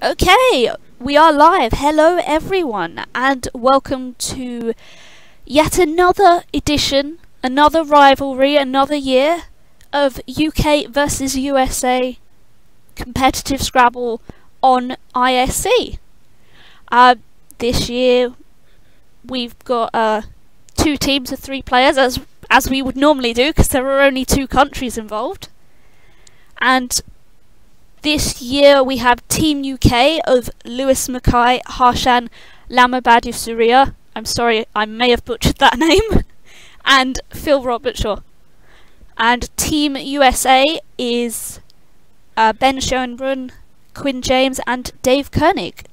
Okay, we are live. Hello everyone, and welcome to yet another edition, another rivalry, another year of UK versus USA competitive Scrabble on ISC. This year we've got two teams of 3 players, as we would normally do, because there are only 2 countries involved. And this year we have Team UK of Lewis Mackay, Harshan Lamabadu Surya. I'm sorry, I may have butchered that name. And Phil Robertshaw. And Team USA is Ben Schoenbrun, Quinn James, and Dave Koenig.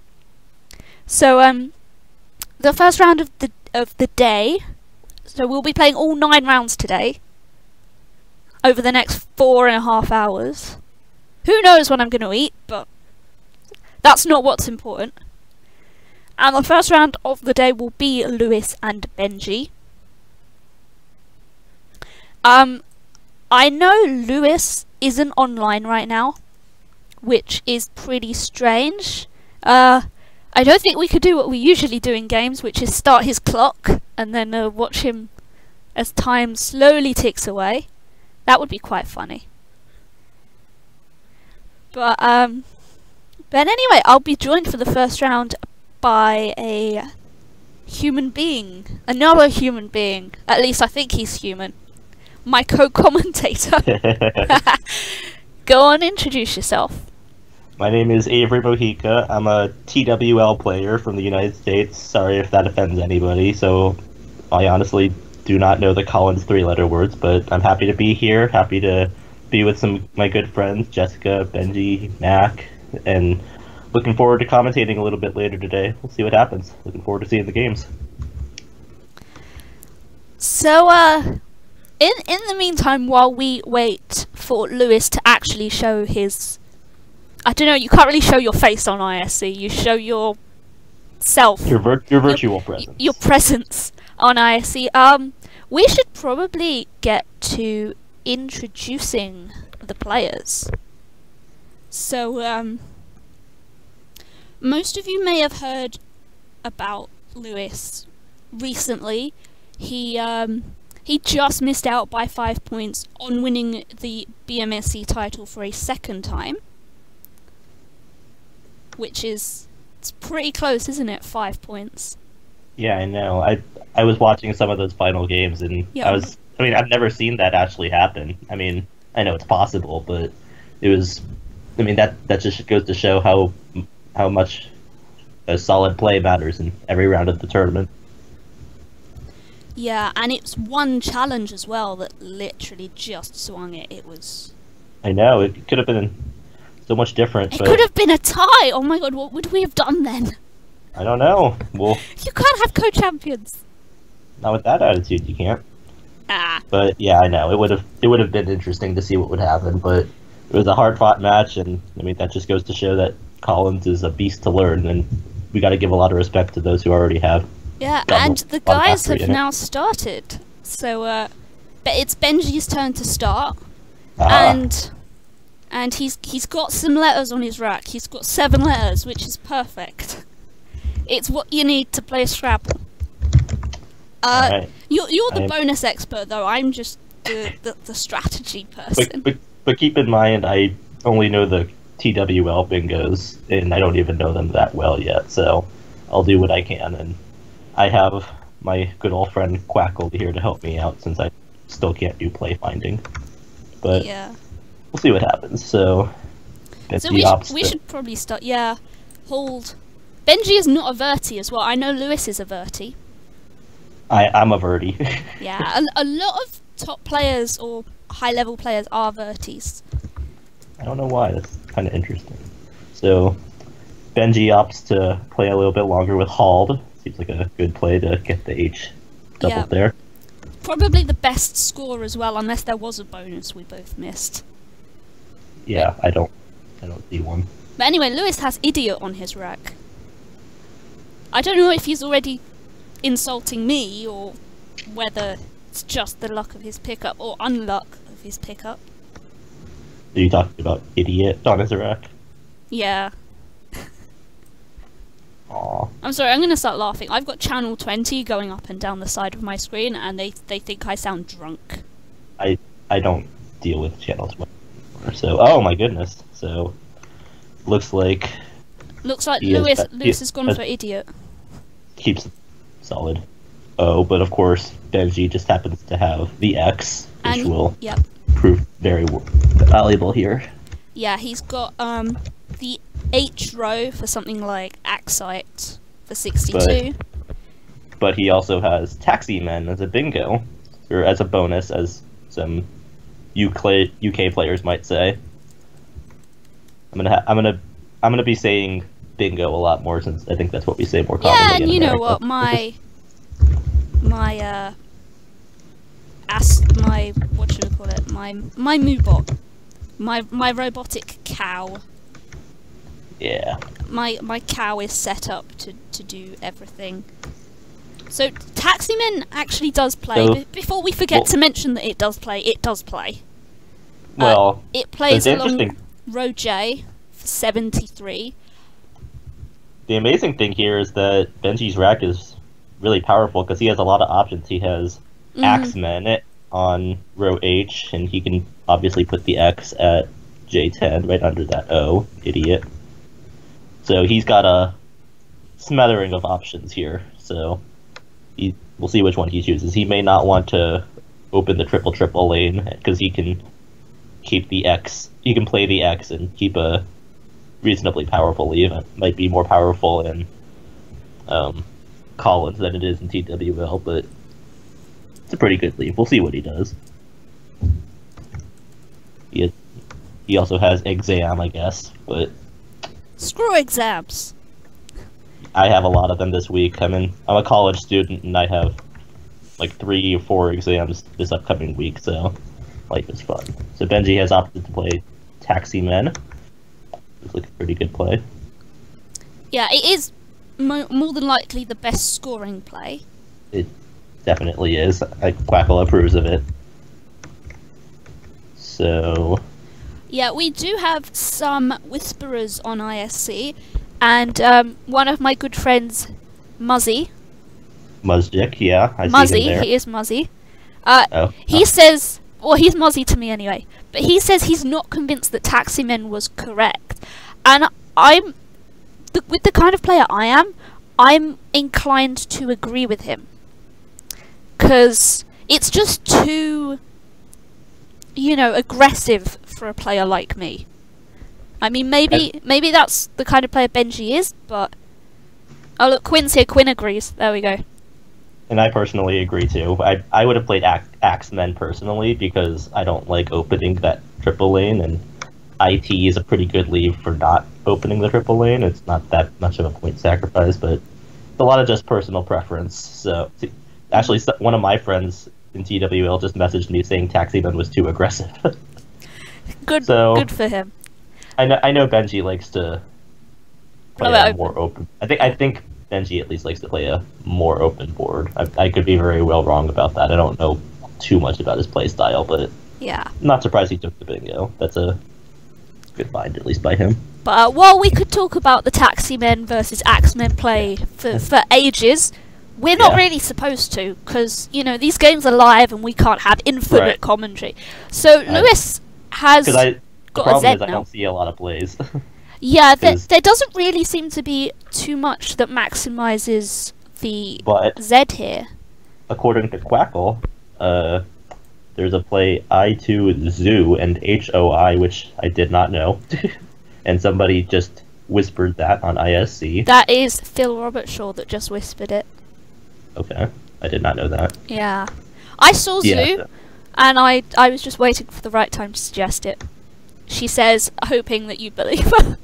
So the first round of the day. So we'll be playing all 9 rounds today, over the next 4.5 hours. Who knows when I'm going to eat, but that's not what's important. And the first round of the day will be Lewis and Bnjy. I know Lewis isn't online right now, which is pretty strange. I don't think we could do what we usually do in games, which is start his clock and then watch him as time slowly ticks away. That would be quite funny. But anyway, I'll be joined for the first round by a human being. Another human being. At least I think he's human. My co-commentator. Go on, introduce yourself. My name is Avery Mojica. I'm a TWL player from the United States. Sorry if that offends anybody. So I honestly do not know the Collins 3-letter words, but I'm happy to be here. Happy to be with some of my good friends, Jessica, Bnjy, Mac, and looking forward to commentating a little bit later today. We'll see what happens. Looking forward to seeing the games. So, in the meantime, while we wait for Lewis to actually show his... I don't know, you can't really show your face on ISC, you show your self. Your virtual presence. Your presence on ISC. We should probably get to introducing the players. So, most of you may have heard about Lewis recently. He just missed out by 5 points on winning the BMSC title for a 2nd time, which is, it's pretty close, isn't it? 5 points. Yeah, I know. I was watching some of those final games, and yeah. I've never seen that actually happen. I mean, I know it's possible, but it was... I mean, that just goes to show how much a solid play matters in every round of the tournament. Yeah, and it's one challenge as well that literally just swung it. It was... I know, it could have been so much different. It could have been a tie! Oh my god, what would we have done then? I don't know. Well, you can't have co-champions! Not with that attitude, you can't. Ah. But yeah, I know, it would have been interesting to see what would happen, but it was a hard-fought match, and I mean, that just goes to show that Collins is a beast to learn, and we got to give a lot of respect to those who already have. Yeah, and the guys have now started. So, but it's Bnjy's turn to start, and he's got some letters on his rack. He's got 7 letters, which is perfect. It's what you need to play Scrabble. Right. You're the bonus expert, though. I'm just the strategy person. But keep in mind, I only know the TWL bingos, and I don't even know them that well yet. So I'll do what I can, and I have my good old friend Quackle here to help me out, since I still can't do play finding. But yeah, we'll see what happens. So we should probably start. Yeah, hold. Bnjy is not a verti as well. I know Lewis is a verti. I'm a verti. Yeah, a lot of top players or high-level players are verties. I don't know why. That's kind of interesting. So Bnjy opts to play a little bit longer with Hald. Seems like a good play to get the H doubled there. Probably the best score as well, unless there was a bonus we both missed. Yeah, I don't see one. But anyway, Lewis has idiot on his rack. I don't know if he's already insulting me, or whether it's just the luck of his pickup, or unluck of his pickup. Are you talking about idiot on his rack? Yeah. Aw. I'm sorry, I'm going to start laughing. I've got channel 20 going up and down the side of my screen, and they think I sound drunk. I don't deal with channels anymore, so oh my goodness. So looks like Lewis has gone for idiot. keeps it solid. Oh, but of course Bnjy just happens to have the X, which will prove very valuable here. Yeah, he's got the H row for something like Axite for 62. But he also has Taxi Men as a bingo, or as a bonus, as some UK players might say. I'm gonna be saying bingo a lot more, since I think that's what we say more commonly. Yeah, and in you know America. what, my Moobot, my robotic cow. Yeah. My cow is set up to do everything. So Taximan actually does play. So, before we forget to mention that it does play. Well, it plays along row J for 73. The amazing thing here is that Bnjy's rack is really powerful because he has a lot of options. He has Axemen on row H, and he can obviously put the X at J10 right under that O. Idiot. So he's got a smattering of options here. So we'll see which one he chooses. He may not want to open the triple lane because he can keep the X. He can play the X and keep a reasonably powerful leave. It might be more powerful in Collins than it is in TWL, but it's a pretty good leave. We'll see what he does. He also has exam, I guess, but screw exams. I have a lot of them this week. I'm a college student, and I have like 3 or 4 exams this upcoming week, so life is fun. So Bnjy has opted to play Taxi Men. It's like a pretty good play. Yeah, it is more than likely the best scoring play. It definitely is. Quackle approves of it. So yeah, we do have some whisperers on ISC, and one of my good friends, Muzzy. Muzzik, yeah, I Muzzy, see him there. he is Muzzy. He says, well, he's Muzzy to me anyway, but he says he's not convinced that Taximen was correct, and with the kind of player I'm inclined to agree with him, because it's just too, aggressive for a player like me. I mean, maybe that's the kind of player Bnjy is, but oh look, Quinn's here. Quinn agrees. There we go. And I personally agree too. I would have played Axemen personally because I don't like opening that triple lane, and IT is a pretty good leave for not opening the triple lane. It's not that much of a point sacrifice, but it's a lot of just personal preference. So actually, one of my friends in TWL just messaged me saying Taximan was too aggressive. Good for him. I know Bnjy likes to play a more open. I think Bnjy at least likes to play a more open board. I could be very well wrong about that. I don't know too much about his play style, but yeah, I'm not surprised he took the bingo. That's a good find, at least by him. But while we could talk about the Taximen versus Axemen play for ages, we're not really supposed to, because these games are live and we can't have infinite commentary. So Lewis has got a Z the problem is now. I don't see a lot of plays. Yeah, there doesn't really seem to be too much that maximizes the Z here. According to Quackle, there's a play S1dew1nder and HOI, which I did not know. And somebody just whispered that on ISC. That is Phil Robertshaw that just whispered it. Okay, I did not know that. Yeah. I saw Zoo, and I was just waiting for the right time to suggest it. She says, hoping that you believe her.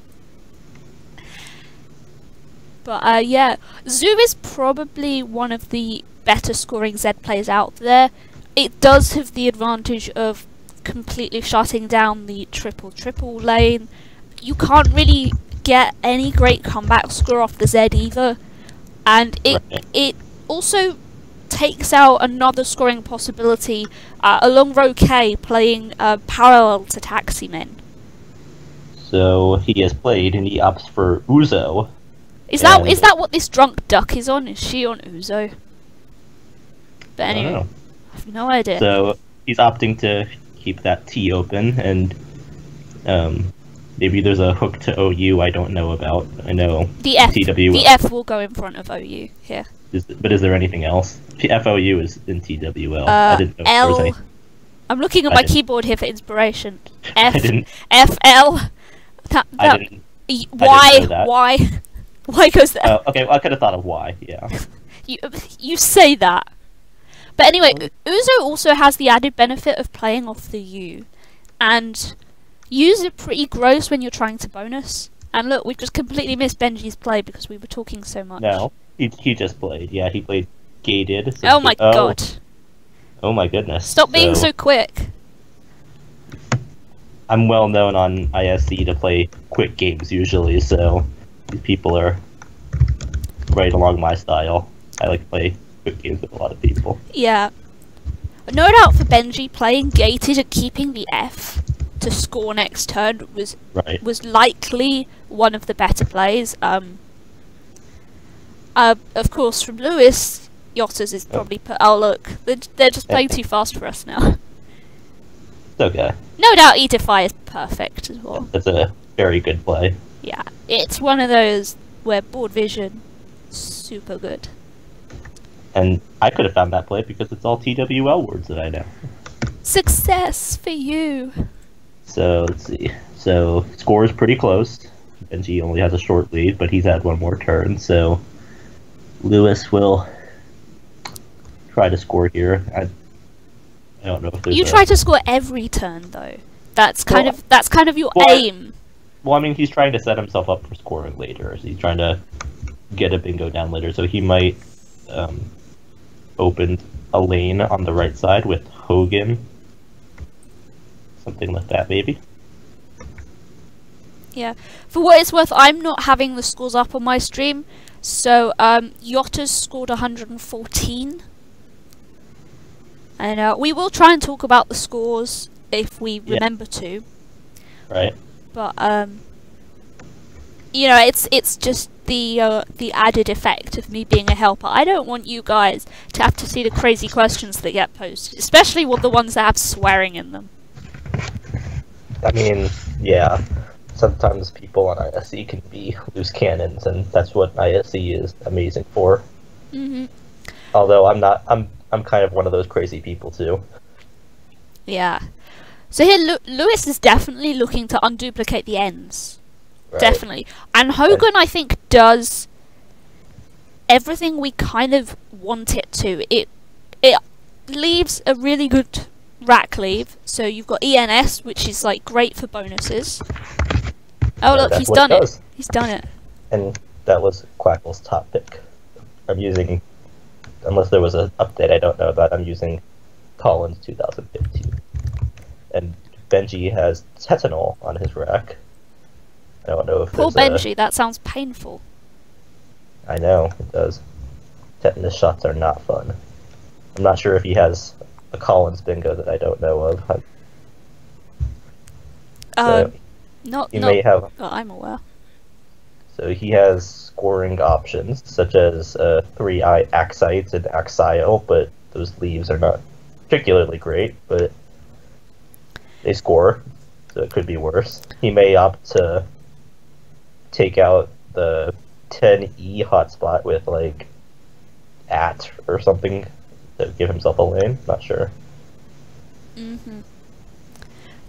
But yeah, Zoo is probably one of the better scoring Z players out there. It does have the advantage of completely shutting down the triple lane. You can't really get any great comeback score off the Z either, and it also takes out another scoring possibility along row K, playing parallel to Taximen. So he has played, and he opts for Uzo. Is that what this drunk duck is on? Is she on Uzo? But anyway, I don't know. I have no idea. So he's opting to keep that T open, and maybe there's a hook to OU I don't know about. I know The F. TWL. The F will go in front of OU here. But is there anything else? FOU is in TWL. I didn't know if there was L. any. I'm looking at my keyboard here for inspiration. F. I didn't. FL. I didn't. Why goes there? Oh, okay. Well, I could have thought of Y. Yeah. You say that. But anyway, Uzo also has the added benefit of playing off the U. And U's are pretty gross when you're trying to bonus. And look, we've just completely missed Benji's play because we were talking so much. No, he just played. Yeah, he played gated. So oh my god. Oh my goodness. Stop being so quick. I'm well known on ISC to play quick games usually, so these people are right along my style. I like to play quick games with a lot of people. Yeah. No doubt for Bnjy, playing gated and keeping the F to score next turn was likely one of the better plays. Of course, from Lewis, Yotta's is probably oh look, they're just playing too fast for us now. It's okay. No doubt Edify is perfect as well. That's a very good play. Yeah, it's one of those where board vision, super good. And I could have found that play because it's all TWL words that I know. Success for you! So, let's see. So, score is pretty close. Bnjy only has a short lead, but he's had one more turn, so Lewis will try to score here. I don't know if there's You try to score every turn, though. That's kind of your aim. Well, I mean, he's trying to set himself up for scoring later. So he's trying to get a bingo down later, so he might open a lane on the right side with Hogan. Something like that, maybe. Yeah. For what it's worth, I'm not having the scores up on my stream. So, Yotta's scored 114. And we will try and talk about the scores if we remember to. Right. But, you know, it's just the added effect of me being a helper. I don't want you guys to have to see the crazy questions that get posted, especially the ones that have swearing in them. I mean, yeah. Sometimes people on ISC can be loose cannons, and that's what ISC is amazing for. Mm-hmm. Although I'm kind of one of those crazy people too. Yeah. So here, Lewis is definitely looking to unduplicate the ends. Right. Definitely. And Hogan, I think, does everything we kind of want it to. It leaves a really good rack leave. So you've got ENS, which is like great for bonuses. Oh look, he's done it. He's done it. And that was Quackle's top pick. I'm using, unless there was an update I don't know about, I'm using Collins 2015. And Bnjy has Tetanol on his rack. I don't know if Poor Bnjy, that sounds painful. I know, it does. Tetanus shots are not fun. I'm not sure if he has a Collins bingo that I don't know of. May have. Oh, I'm aware. So he has scoring options, such as 3i Axites and Axial, but those leaves are not particularly great, but they score, so it could be worse. He may opt to take out the 10e hotspot with, like, at or something to give himself a lane, not sure. Mm-hmm.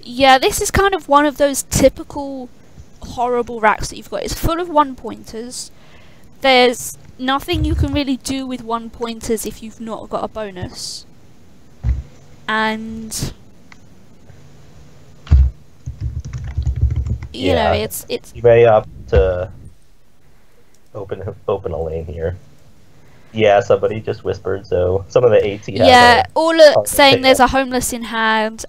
Yeah, this is kind of one of those typical horrible racks that you've got. It's full of one-pointers. There's nothing you can really do with one-pointers if you've not got a bonus. And you know, it's you may opt to open a lane here. Yeah, somebody just whispered, so some of the AT have yeah, all saying there's a homeless in hand.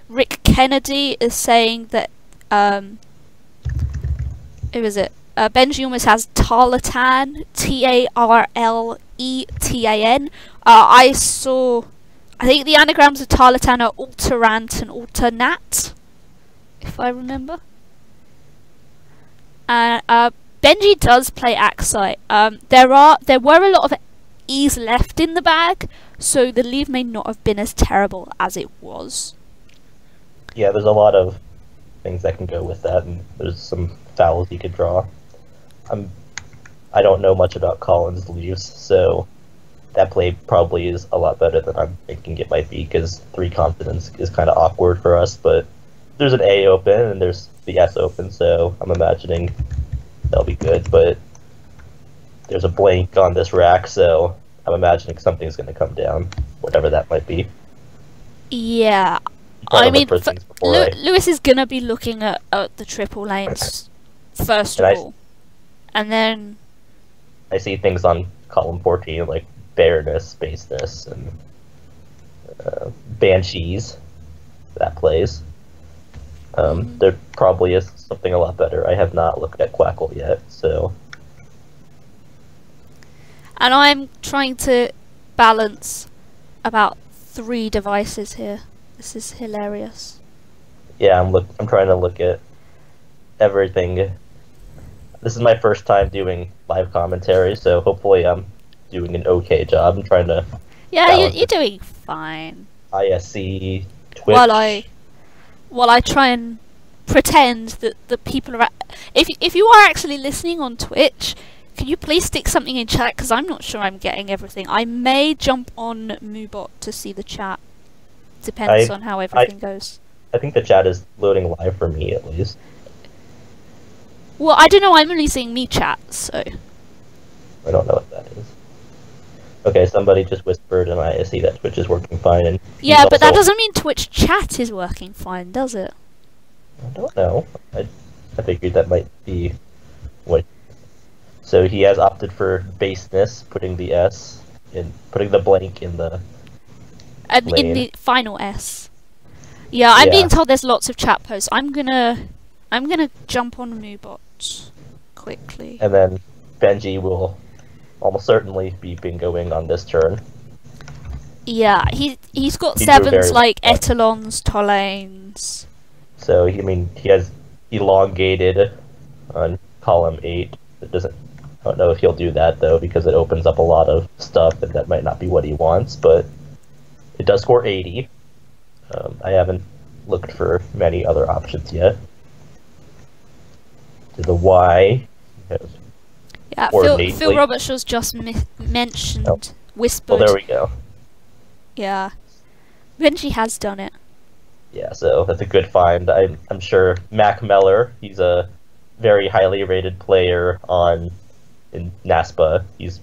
Rick Kennedy is saying that who is it? Bnjy almost has Tarletan, Tarletan. I think the anagrams of Tarletan are Alterant and Alternat, if I remember. Bnjy does play Axite. There were a lot of E's left in the bag, so the leave may not have been as terrible as it was. Yeah, there's a lot of things that can go with that, and there's some fouls you could draw. I don't know much about Colin's leaves, so that play probably is a lot better than I'm thinking it might be, because 3 confidence is kind of awkward for us, but there's an A open and there's the S open, so I'm imagining that'll be good, but there's a blank on this rack, so I'm imagining something's going to come down, whatever that might be. Yeah, I mean, Lewis is going to be looking at the triple lanes first of all, and then I see things on column 14 like Bareness, Baseness, and Banshees that plays. There probably is something a lot better. I have not looked at Quackle yet, so. And I'm trying to balance about 3 devices here. This is hilarious. Yeah, I'm trying to look at everything. This is my first time doing live commentary, so hopefully I'm doing an okay job. I'm trying to. Yeah, you're doing fine. ISC, Twitch. While I try and pretend that the people are. If you are actually listening on Twitch, can you please stick something in chat? Because I'm not sure I'm getting everything. I may jump on Moobot to see the chat. Depends on how everything goes. I think the chat is loading live for me at least. Well, I don't know. I'm only seeing me chat, so. I don't know what that is. Okay, somebody just whispered, and I see that Twitch is working fine. And yeah, but that doesn't mean Twitch chat is working fine, does it? I don't know. I figured that might be what. So he has opted for baseness, putting the S in, putting the blank in the. And in the final S. Yeah, I'm being told there's lots of chat posts. I'm gonna jump on Moobot quickly. And then Bnjy will almost certainly be bingoing on this turn. Yeah, he's got 7s like Etalons, Tolanes. So he has elongated on column 8. It doesn't. I don't know if he'll do that though, because it opens up a lot of stuff, and that might not be what he wants. But it does score 80. I haven't looked for many other options yet. To the Y. Yeah, Phil Robertshaw's just mentioned, whispered. Well, there we go. Yeah, Bnjy has done it. Yeah, so that's a good find. I'm sure Mac Meller, he's a very highly rated player in NASPA. He's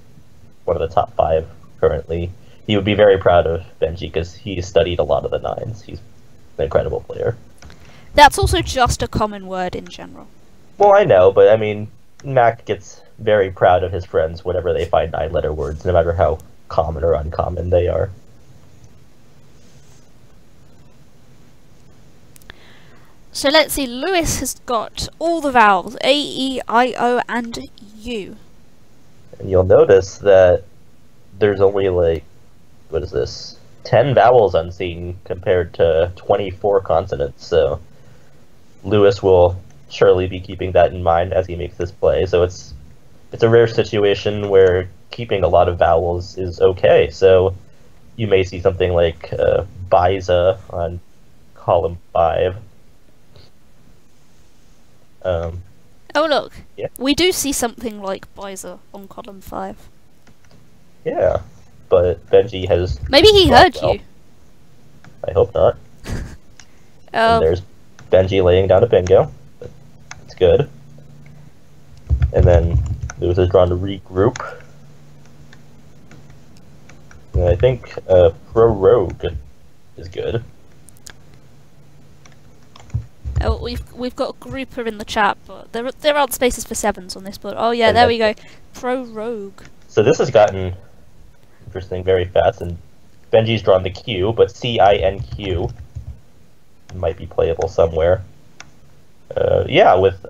one of the top 5 currently. He would be very proud of Bnjy because he studied a lot of the 9s. He's an incredible player. That's also just a common word in general. Well, I know, but I mean, Mac gets very proud of his friends whenever they find 9-letter words, no matter how common or uncommon they are. So let's see, Lewis has got all the vowels, A, E, I, O, and U. And you'll notice that there's only like, what is this, 10 vowels unseen compared to 24 consonants, so Lewis will surely be keeping that in mind as he makes this play. So it's a rare situation where keeping a lot of vowels is okay. So you may see something like Biza on column 5. Oh look, yeah. We do see something like Biza on column 5. Yeah, but Bnjy has. Maybe he heard you. I hope not. And there's Bnjy laying down a bingo. It's good. And then Lewis is drawn to regroup. And I think prorogue is good. Oh, we've got a grouper in the chat, but there aren't spaces for 7s on this board. Oh yeah, there we go. Prorogue. So this has gotten interesting very fast, and Bnjy's drawn the Q, but CINQ might be playable somewhere. Yeah, with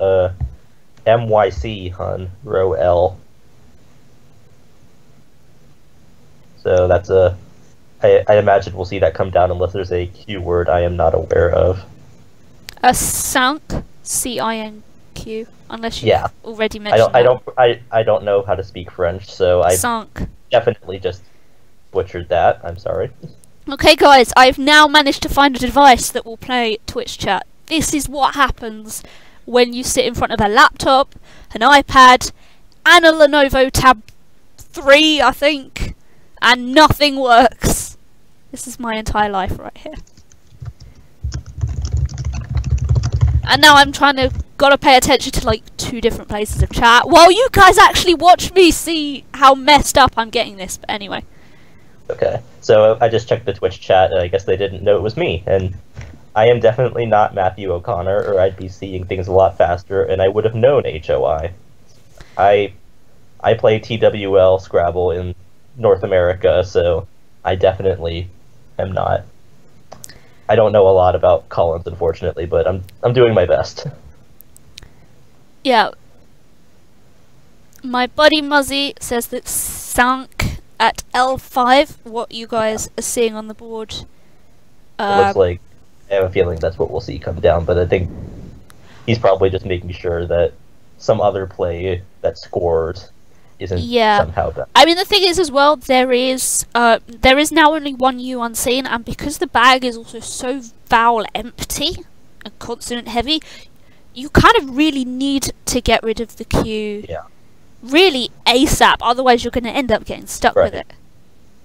MYC on row L. So that's I imagine we'll see that come down unless there's a Q word I am not aware of. Sunk, CINQ. Q, unless you've Yeah. already mentioned I don't know how to speak French, so I Sunk. definitely just butchered that. I'm sorry. Okay, guys, I've now managed to find a device that will play Twitch chat. This is what happens when you sit in front of a laptop, an iPad, and a Lenovo Tab 3, I think, and nothing works. This is my entire life right here. And now I'm gotta pay attention to like 2 different places of chat, while you guys actually watch me see how messed up I'm getting this, but anyway. Okay, so I just checked the Twitch chat, and I guess they didn't know it was me, and I am definitely not Matthew O'Connor, or I'd be seeing things a lot faster, and I would have known HOI. I play TWL Scrabble in North America, so I definitely am not. I don't know a lot about Collins, unfortunately, but I'm doing my best. Yeah. My buddy Muzzy says that sunk at L5, what you guys are seeing on the board. It looks like, I have a feeling that's what we'll see come down, but I think he's probably just making sure that some other play that scores isn't somehow better. I mean, the thing is as well, there is now only one U unseen, and because the bag is also so vowel empty and consonant heavy, you kind of really need to get rid of the Q really ASAP, otherwise you're going to end up getting stuck with it.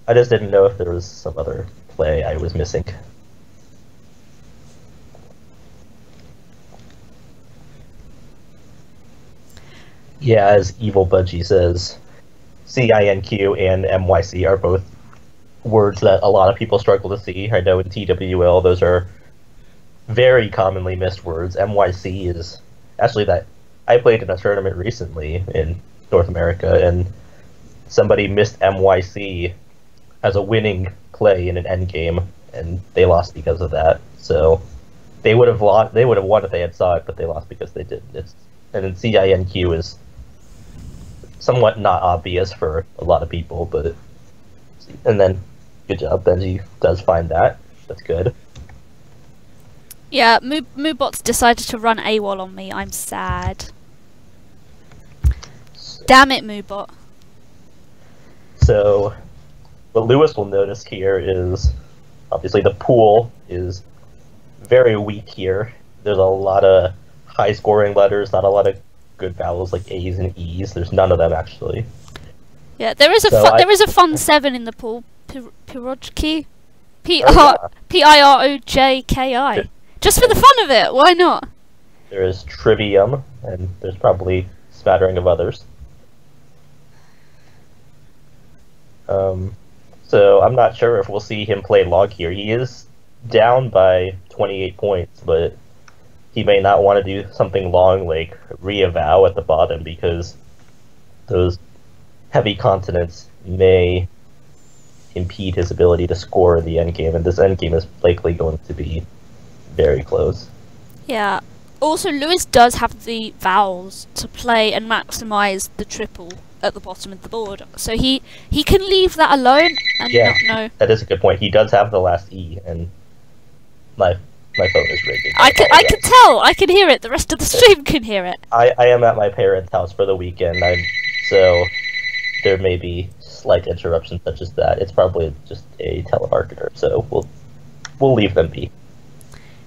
I just didn't know if there was some other play I was missing. Yeah, as Evil Budgie says, CINQ and MYC are both words that a lot of people struggle to see. I know in TWL those are very commonly missed words. MYC is actually that I played in a tournament recently in North America, and somebody missed MYC as a winning play in an endgame, and they lost because of that. So they would have lost. They would have won if they had saw it, but they lost because they didn't. And then CINQ is somewhat not obvious for a lot of people, but and then good job, Bnjy does find that. That's good. Yeah, Moobot's decided to run AWOL on me. I'm sad. Damn it, Moobot. So, what Lewis will notice here is, obviously the pool is very weak here. There's a lot of high-scoring letters, not a lot of good vowels like A's and E's. There's none of them, actually. Yeah, there is a fun 7 in the pool. Pirojki? Pirojki. Just for the fun of it, why not? There is Trivium, and there's probably a smattering of others. So I'm not sure if we'll see him play log here. He is down by 28 points, but he may not want to do something long like reavow at the bottom, because those heavy consonants may impede his ability to score in the endgame, and this endgame is likely going to be very close. Yeah. Also, Lewis does have the vowels to play and maximize the triple at the bottom of the board, so he can leave that alone and not know. That is a good point. He does have the last E, and my phone is ringing. I can tell. I can hear it. The rest of the stream can hear it. I am at my parents' house for the weekend, so there may be slight interruptions such as that. It's probably just a telemarketer, so we'll leave them be.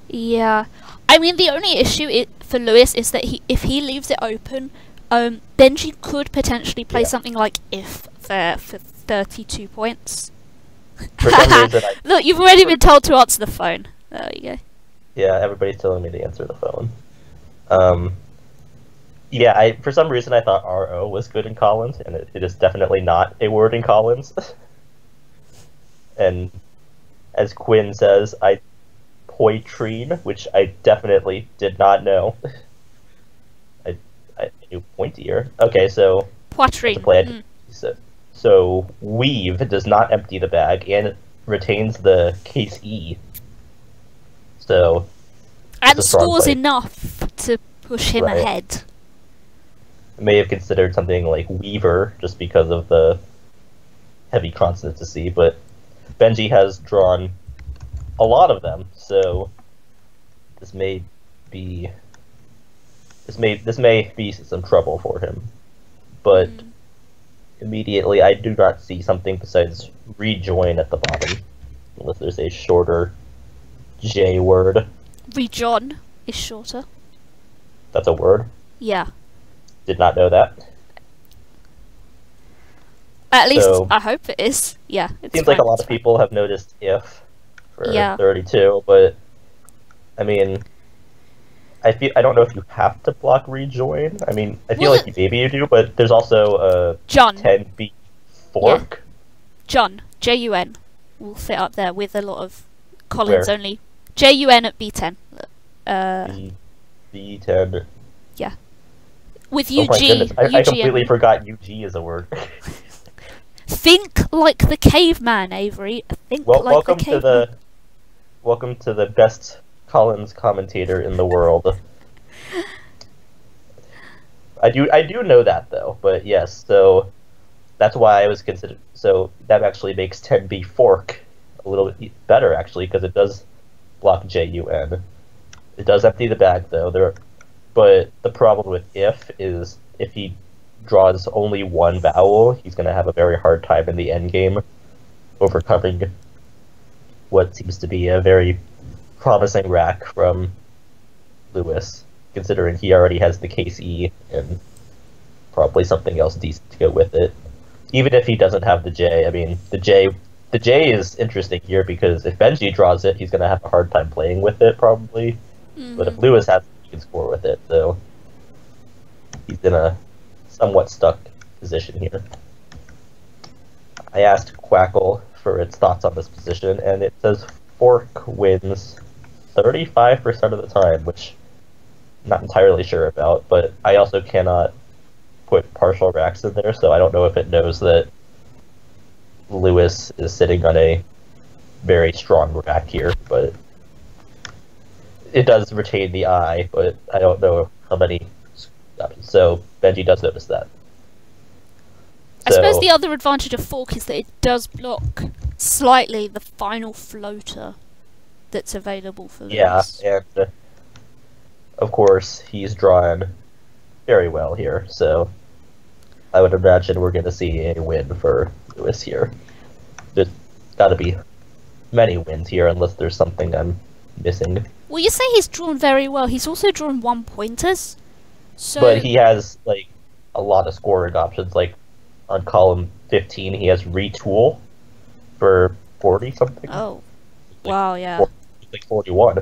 Yeah, I mean the only issue for Lewis is that if he leaves it open, Bnjy could potentially play something like if there for 32 points. For some reason, look, you've already been told to answer the phone. There you go. Yeah, everybody's telling me to answer the phone. Yeah, for some reason I thought RO was good in Collins, and it is definitely not a word in Collins. And as Quinn says, poitrine, which I definitely did not know. I knew pointier. Okay, so poitrine. So weave does not empty the bag and retains the case E. So and scores enough to push him ahead. I may have considered something like Weaver just because of the heavy consonants to see, but Bnjy has drawn a lot of them, so this may be this may be some trouble for him, but immediately I do not see something besides rejoin at the bottom, unless there's a shorter J word. Rejoin is shorter. That's a word? Yeah. Did not know that. At least I hope it is. Yeah. It seems like a lot of people have noticed if for 32, but I mean, I don't know if you have to block rejoin. I mean, I feel like maybe you do, but there's also a John 10B fork. Yeah. John Jun will fit up there with a lot of Collins only. Jun at B10. B10. Yeah. With UG. Oh my goodness. I completely forgot UG is a word. Think like the caveman, Avery. Think like welcome the caveman. Welcome to the best Collins commentator in the world. I do know that though, but yes, so that's why I was considered. So that actually makes 10B fork a little bit better actually, because it does block JUN. It does empty the bag though. But the problem with if is if he draws only one vowel, he's going to have a very hard time in the end game overcoming what seems to be a very promising rack from Lewis, considering he already has the case E and probably something else decent to go with it. Even if he doesn't have the J, I mean, the J is interesting here because if Bnjy draws it, he's going to have a hard time playing with it probably. But if Lewis has it, he can score with it, so he's in a somewhat stuck position here. I asked Quackle for its thoughts on this position, and it says fork wins 35% of the time, which I'm not entirely sure about, but I also cannot put partial racks in there, so I don't know if it knows that Lewis is sitting on a very strong rack here, but it does retain the I, but I don't know how many options. So Bnjy does notice that. I suppose the other advantage of fork is that it does block slightly the final floater that's available for Lewis. Yeah, and of course he's drawn very well here, so I would imagine we're going to see a win for Lewis here. There's got to be many wins here, unless there's something I'm missing. Well, you say he's drawn very well. He's also drawn 1-pointers. So... But he has like a lot of scoring options. Like on column 15, he has retool for 40 something. Oh, wow, yeah. Like 41.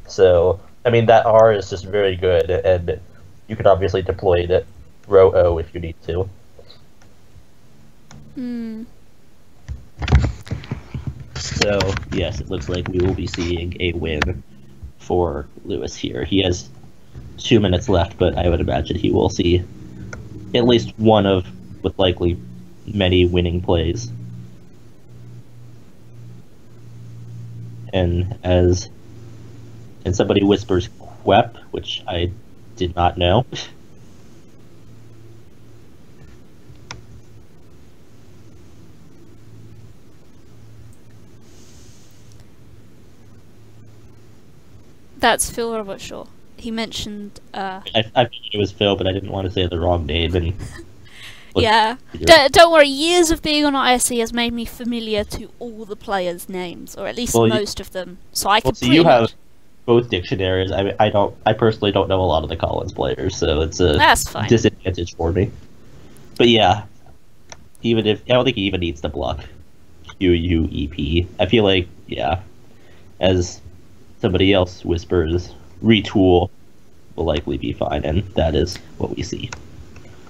So I mean that R is just very good, and you can obviously deploy it at row O if you need to. So yes, it looks like we will be seeing a win for Lewis here. He has 2 minutes left, but I would imagine he will see at least one of, with likely many winning plays. And somebody whispers Quep, which I did not know. That's Phil Robertshaw. He mentioned. I thought it was Phil, but I didn't want to say the wrong name. And yeah, don't worry. Years of being on ISE has made me familiar to all the players' names, or at least most of them. So I can. So you have both dictionaries. I personally don't know a lot of the Collins players, so it's a disadvantage for me. But yeah, I don't think he even needs to block QUEP. I feel like as somebody else whispers, retool will likely be fine, and that is what we see.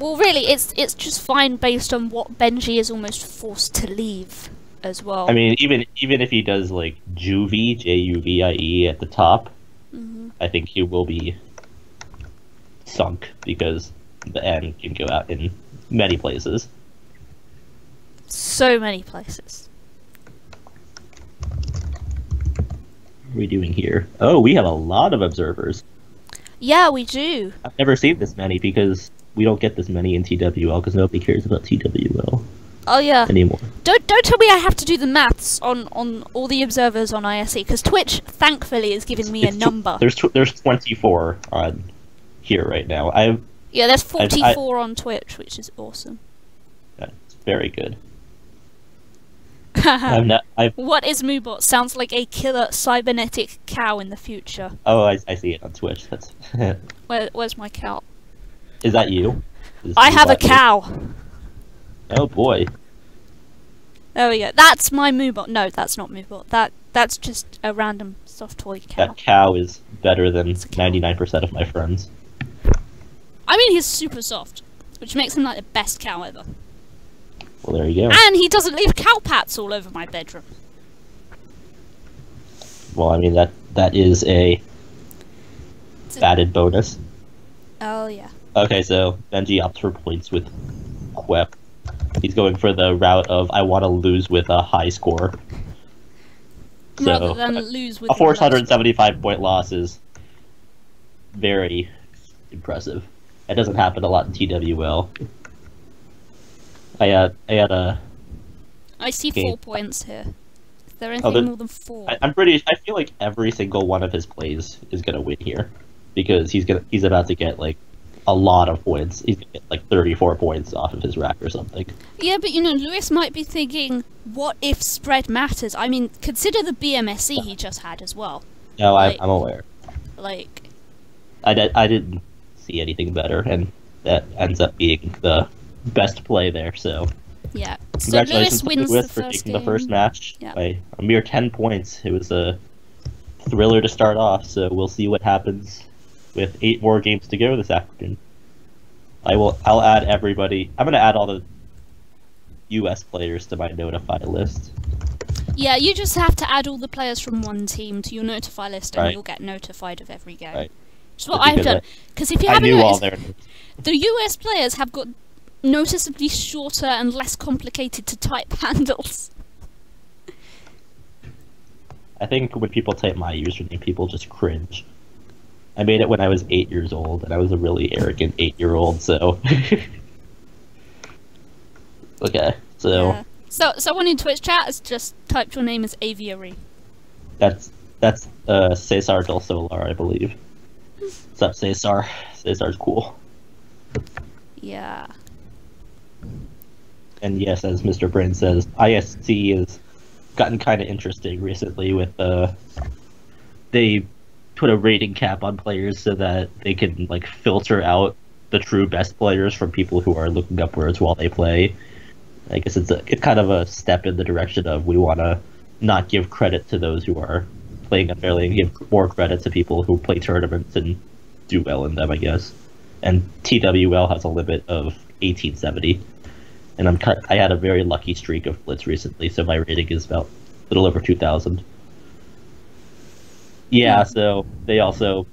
Well, really, it's just fine based on what Bnjy is almost forced to leave as well. I mean, even if he does like Juvie, Juvie at the top, I think he will be sunk because the N can go out in many places. So many places. What are we doing here? Oh, we have a lot of observers. Yeah, we do. I've never seen this many because we don't get this many in TWL because nobody cares about TWL. Oh yeah. Anymore. Don't tell me I have to do the maths on all the observers on ISE because Twitch, thankfully, is giving me a number. There's 24 on here right now. Yeah, there's 44 on Twitch, which is awesome. That's very good. What is Moobot? Sounds like a killer cybernetic cow in the future. Oh, I see it on Twitch. That's Where's my cow? Is that you? I have a cow. Oh boy. There we go. That's my Moobot. No, that's not Moobot. That's just a random soft toy cow. That cow is better than 99% of my friends. I mean, he's super soft, which makes him like the best cow ever. Well, there you go. And he doesn't leave cow pats all over my bedroom. Well, I mean, that is a added bonus. Oh, yeah. Okay, so Bnjy opts for points with Quep. He's going for the route of I want to lose with a high score. Rather than lose with a 475-point loss is very impressive. That doesn't happen a lot in TWL. I see game. 4 points here. Is there anything more than 4? I feel like every single one of his plays is gonna win here, because he's about to get like a lot of points. He's gonna get like 34 points off of his rack or something. Yeah, but you know, Lewis might be thinking, what if spread matters? I mean, consider the BMSC he just had as well. No, like, I'm aware. Like, I didn't see anything better, and that ends up being the best play there. So yeah. So congratulations Lewis wins to Lewis the for first taking game. the first match Yep. by a mere 10 points. It was a thriller to start off. So we'll see what happens with 8 more games to go this afternoon. I'll add everybody. I'm gonna add all the US players to my notify list. Yeah, you just have to add all the players from one team to your notify list, and Right. you'll get notified of every game. Right. Which is what I've done. Because if you I haven't knew all noticed, their the US players have got noticeably shorter and less complicated to type handles. I think when people type my username, people just cringe. I made it when I was 8 years old, and I was a really arrogant 8-year-old, so... Okay, so... Yeah. So someone in Twitch chat has just typed your name as Aviary. That's Cesar del Solar, I believe. What's up, Cesar? Cesar's cool. Yeah. And yes, as Mr. Brain says, IST has gotten kind of interesting recently with they put a rating cap on players so that they can like filter out the true best players from people who are looking upwards while they play. I guess it's kind of a step in the direction of we want to not give credit to those who are playing unfairly and give more credit to people who play tournaments and do well in them, I guess. And TWL has a limit of 1870. And I had a very lucky streak of Blitz recently, so my rating is about a little over 2,000. Yeah, so they also